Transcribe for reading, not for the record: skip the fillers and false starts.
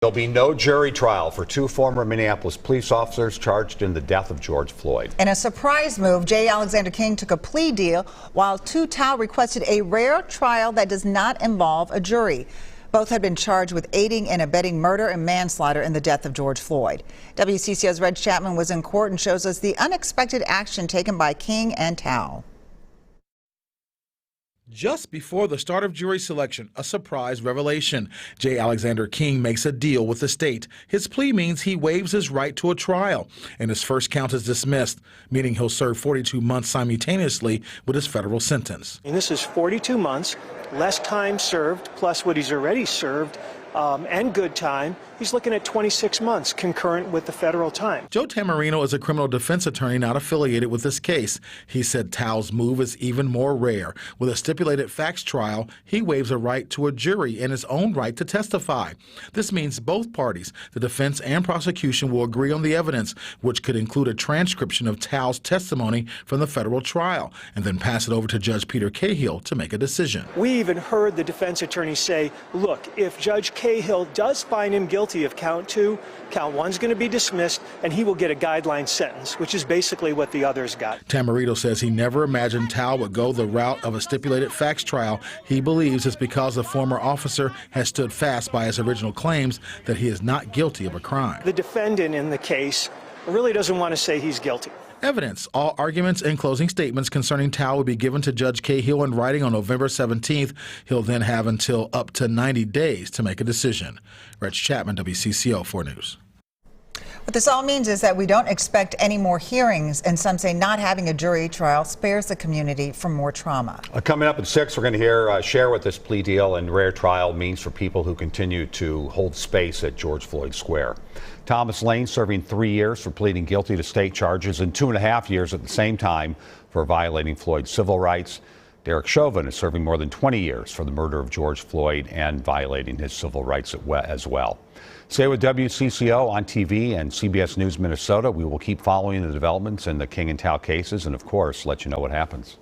There'll be no jury trial for two former Minneapolis police officers charged in the death of George Floyd. In a surprise move, J. Alexander King took a plea deal while Tou Thao requested a rare trial that does not involve a jury. Both had been charged with aiding and abetting murder and manslaughter in the death of George Floyd. WCCO's Reg Chapman was in court and shows us the unexpected action taken by King and Thao. Just before the start of jury selection, a surprise revelation. J. Alexander King makes a deal with the state. His plea means he waives his right to a trial, and his first count is dismissed, meaning he'll serve 42 months simultaneously with his federal sentence. And this is 42 months, less time served, plus what he's already served, and good time. He's looking at 26 months concurrent with the federal time. Joe Tamarino is a criminal defense attorney not affiliated with this case. He said Thao's move is even more rare. With a stipulated facts trial, he waives a right to a jury and his own right to testify. This means both parties, the defense and prosecution, will agree on the evidence, which could include a transcription of Thao's testimony from the federal trial, and then pass it over to Judge Peter Cahill to make a decision. We even heard the defense attorney say, look, if Judge Cahill does find him guilty of count 2, count 1's going to be dismissed, and he will get a guideline sentence, which is basically what the others got. Tamarino says he never imagined Thao would go the route of a stipulated facts trial. He believes it's because the former officer has stood fast by his original claims that he is not guilty of a crime. The defendant in the case really doesn't want to say he's guilty. Evidence. All arguments and closing statements concerning Thao will be given to Judge Cahill in writing on November 17th. He'll then have until up to 90 days to make a decision. Reg Chapman, WCCO 4 News. What this all means is that we don't expect any more hearings, and some say not having a jury trial spares the community from more trauma. Coming up at 6, we're going to share what this plea deal and rare trial means for people who continue to hold space at George Floyd Square. Thomas Lane serving 3 years for pleading guilty to state charges and 2.5 years at the same time for violating Floyd's civil rights. Derek Chauvin is serving more than 20 years for the murder of George Floyd and violating his civil rights as well. Stay with WCCO on TV and CBS News Minnesota. We will keep following the developments in the King and Thao cases and, of course, let you know what happens.